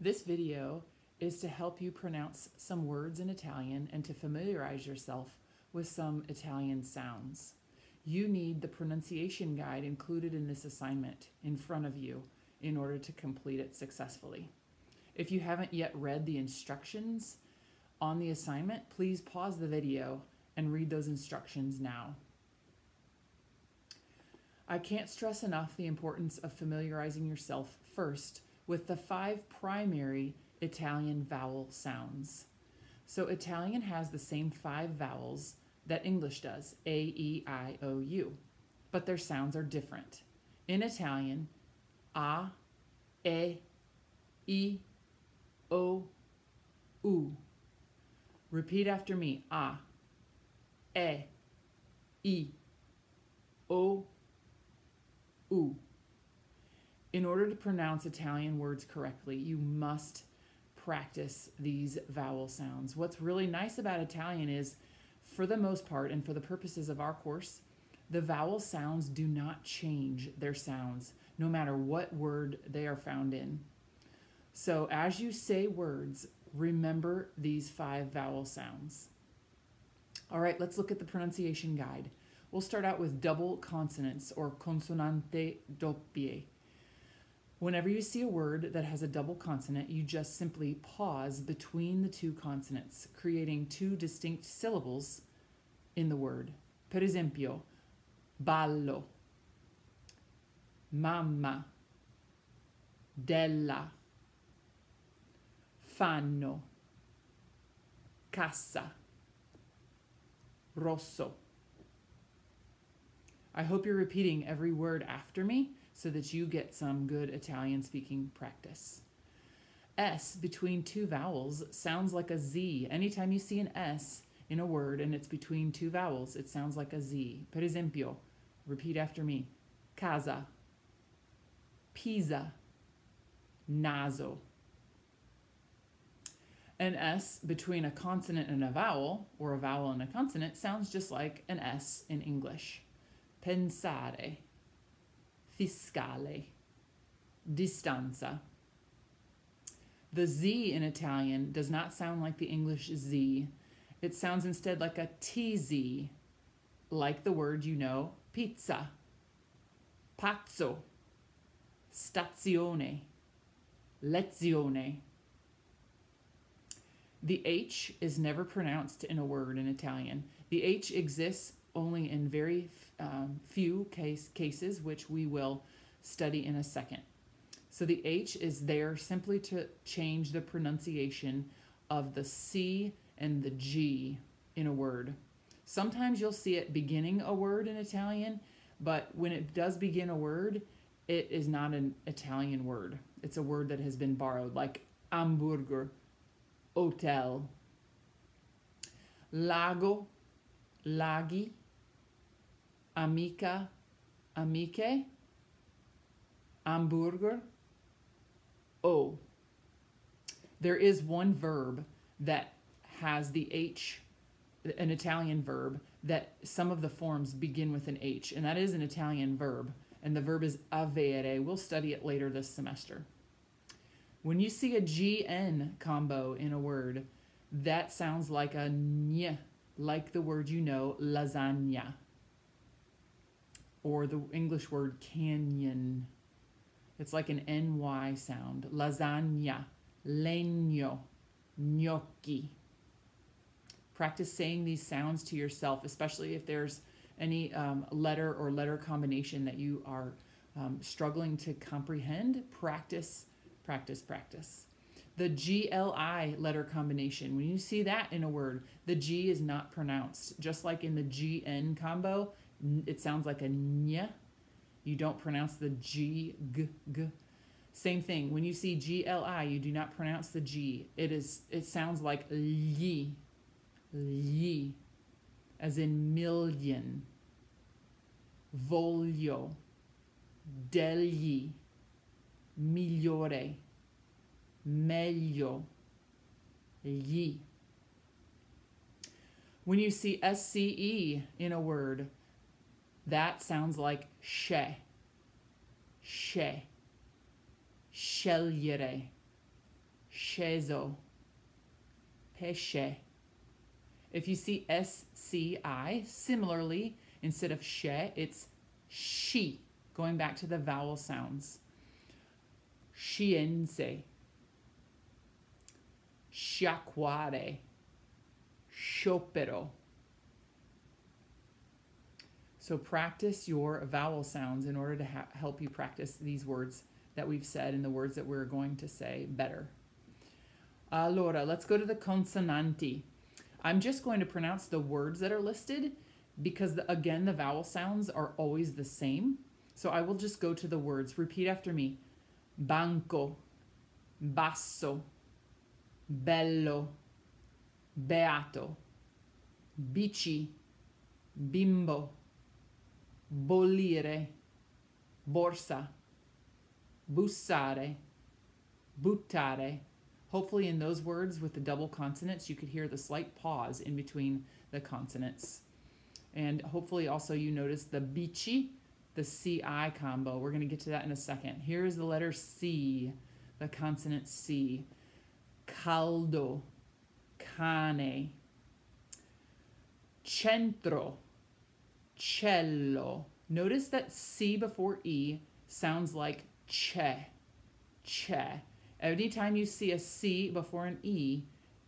This video is to help you pronounce some words in Italian and to familiarize yourself with some Italian sounds. You need the pronunciation guide included in this assignment in front of you in order to complete it successfully. If you haven't yet read the instructions on the assignment, please pause the video and read those instructions now. I can't stress enough the importance of familiarizing yourself first with the 5 primary Italian vowel sounds. So Italian has the same 5 vowels that English does, A, E, I, O, U, but their sounds are different. In Italian, A, E, I, O, U. Repeat after me, A, E, I, O, U. In order to pronounce Italian words correctly, you must practice these vowel sounds. What's really nice about Italian is, for the most part, and for the purposes of our course, the vowel sounds do not change their sounds, no matter what word they are found in. So as you say words, remember these 5 vowel sounds. All right, let's look at the pronunciation guide. We'll start out with double consonants, or consonante doppie. Whenever you see a word that has a double consonant, you just simply pause between the 2 consonants, creating 2 distinct syllables in the word. Per esempio, ballo, mamma, della, fanno, cassa, rosso. I hope you're repeating every word after me so that you get some good Italian speaking practice. S between 2 vowels sounds like a Z. Anytime you see an S in a word and it's between 2 vowels, it sounds like a Z. Per esempio, repeat after me. Casa, Pisa, naso. An S between a consonant and a vowel, or a vowel and a consonant, sounds just like an S in English. Pensare, fiscale, distanza. The Z in Italian does not sound like the English Z. It sounds instead like a TZ, like the word you know, pizza, pazzo, stazione, lezione. The H is never pronounced in a word in Italian. The H exists only in very few cases, which we will study in a second. So the H is there simply to change the pronunciation of the C and the G in a word. Sometimes you'll see it beginning a word in Italian, but when it does begin a word, it is not an Italian word. It's a word that has been borrowed, like hamburger, hotel, lago, laghi, amica, amiche, hamburger, O. There is one verb that has the H, an Italian verb, that some of the forms begin with an H, and that is an Italian verb, and the verb is avere. We'll study it later this semester. When you see a GN combo in a word, that sounds like a ny, like the word you know, lasagna, or the English word canyon. It's like an NY sound. Lasagna, legno, gnocchi. Practice saying these sounds to yourself, especially if there's any letter or letter combination that you are struggling to comprehend. Practice, practice, practice. The GLI letter combination, when you see that in a word, the G is not pronounced. Just like in the GN combo, it sounds like a nya. You don't pronounce the G, g, g. Same thing. When you see GLI, you do not pronounce the G. It sounds like li, li, as in million, voglio, degli, migliore, meglio, gli. When you see SCE in a word, that sounds like she, scegliere, sceso, pesce. If you see SCI, similarly, instead of she, it's she, going back to the vowel sounds. Scienze, sciacquare, sciopero. So practice your vowel sounds in order to help you practice these words that we've said and the words that we're going to say better. Allora, let's go to the consonanti. I'm just going to pronounce the words that are listed because, again, the vowel sounds are always the same. So I will just go to the words. Repeat after me. Banco, basso, bello, beato, bici, bimbo, bollire, borsa, bussare, buttare. Hopefully in those words with the double consonants, you could hear the slight pause in between the consonants. And hopefully also you notice the bici, the CI combo. We're going to get to that in a second. Here's the letter C, the consonant C. Caldo, cane, centro, cello. Notice that C before E sounds like che, che. Anytime you see a C before an E,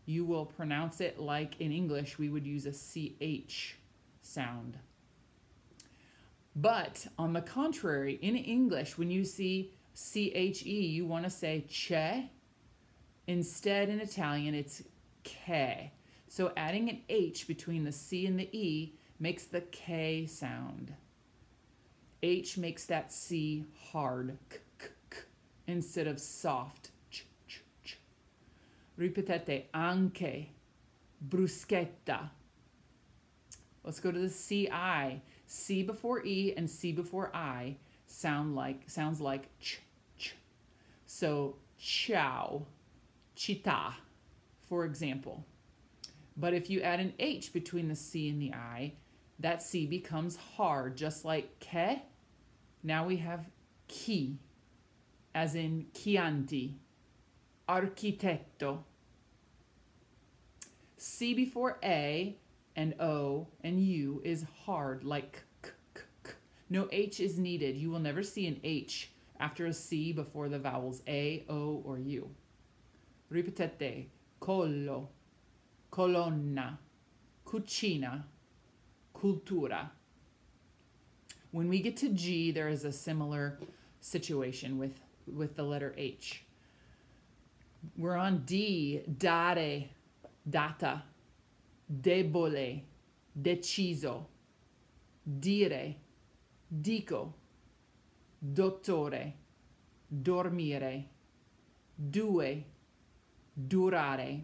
you will pronounce it like in English we would use a CH sound. But on the contrary, in English, when you see CHE, you want to say che. Instead, in Italian, it's che. So adding an H between the C and the E makes the K sound. H makes that C hard, k, k, k, instead of soft, ch, ch, ch. Ripetete, anche, bruschetta. Let's go to the CI. C before E and C before I sounds like ch, ch. So ciao, città, for example. But if you add an H between the C and the I, that C becomes hard, just like che. Now we have chi, as in Chianti, architetto. C before A and O and U is hard, like k, k, k. No H is needed. You will never see an H after a C before the vowels A, O, or U. Ripetete, collo, colonna, cucina, cultura. When we get to G, there is a similar situation with the letter H. We're on D, dare, data, debole, deciso, dire, dico, dottore, dormire, due, durare.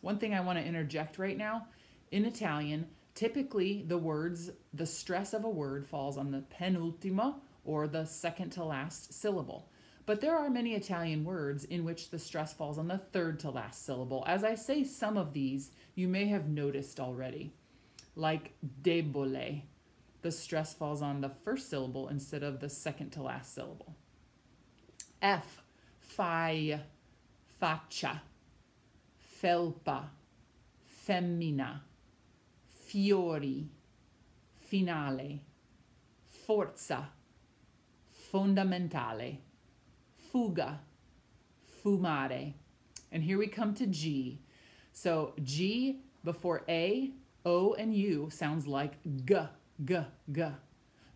One thing I want to interject right now, in Italian, typically the stress of a word falls on the penultimo or the second to last syllable. But there are many Italian words in which the stress falls on the third to last syllable. As I say some of these, you may have noticed already. Like debole, the stress falls on the first syllable instead of the second to last syllable. F, fai, faccia, felpa, femmina, fiori, finale, forza, fondamentale, fuga, fumare. And here we come to G. So G before A, O, and U sounds like g, g, g.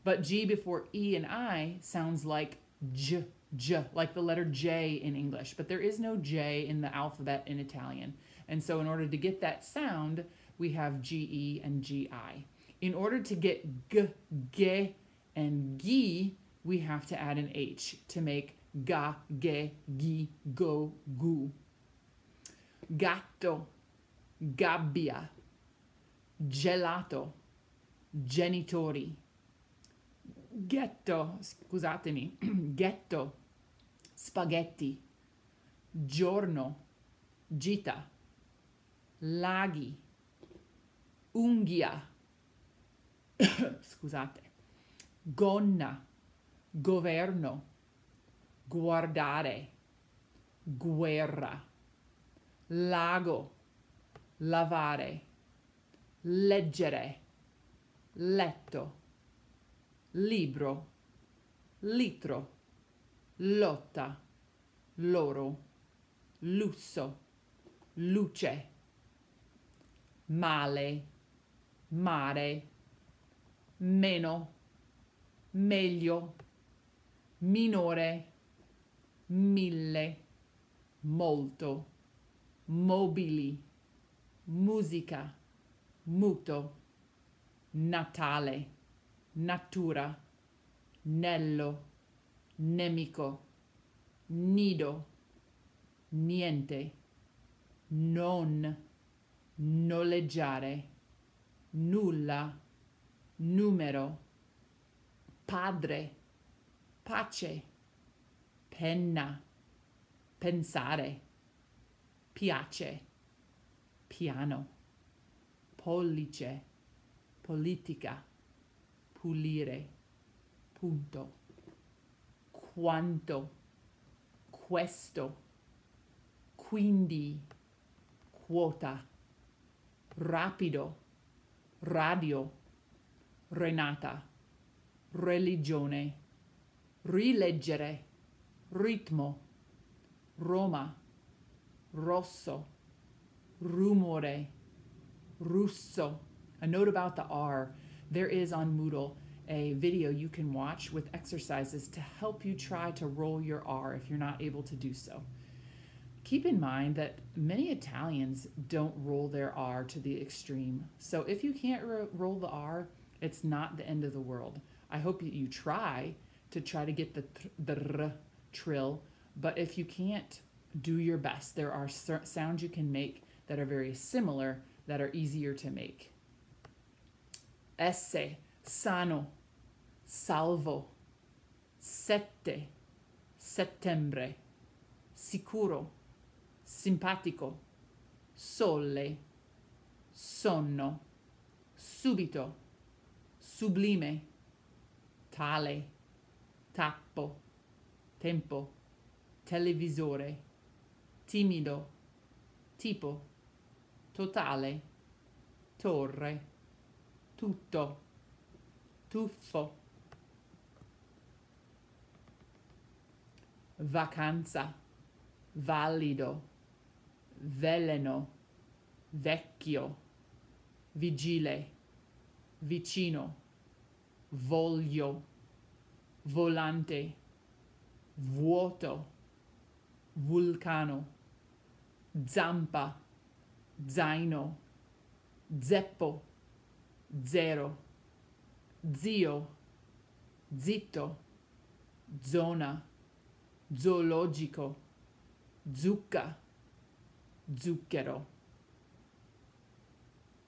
But G before E and I sounds like j, j, like the letter J in English. But there is no J in the alphabet in Italian. And so in order to get that sound, we have GE and GI. In order to get g, ge, and gi, we have to add an H to make ga, ge, gi, go, gu. Gatto, gabbia, gelato, genitori. Ghetto, scusatemi, ghetto, spaghetti, giorno, gita, laghi, unghia, scusate, gonna, governo, guardare, guerra, lago, lavare, leggere, letto, libro, litro, lotta, loro, lusso, luce, male, mare, meno, meglio, minore, mille, molto, mobili, musica, muto, Natale, natura, nello, nemico, nido, niente, non, noleggiare, nulla, numero, padre, pace, penna, pensare, piace, piano, pollice, politica, pulire, punto, quanto, questo, quindi, quota, rapido, radio, Renata, religione, rileggere, ritmo, Roma, rosso, rumore, russo. A note about the R. There is on Moodle a video you can watch with exercises to help you try to roll your R if you're not able to do so. Keep in mind that many Italians don't roll their R to the extreme. So if you can't roll the R, it's not the end of the world. I hope you try to get the R trill, but if you can't, do your best. There are sounds you can make that are very similar that are easier to make. Esse, sano, salvo, sette, settembre, sicuro, simpatico, sole, sonno, subito, sublime, tale, tappo, tempo, televisore, timido, tipo, totale, torre, tutto, tuffo, vacanza, valido, veleno, vecchio, vigile, vicino, voglio, volante, vuoto, vulcano, zampa, zaino, zeppo, zero, zio, zitto, zona, zoologico, zucca, zucchero.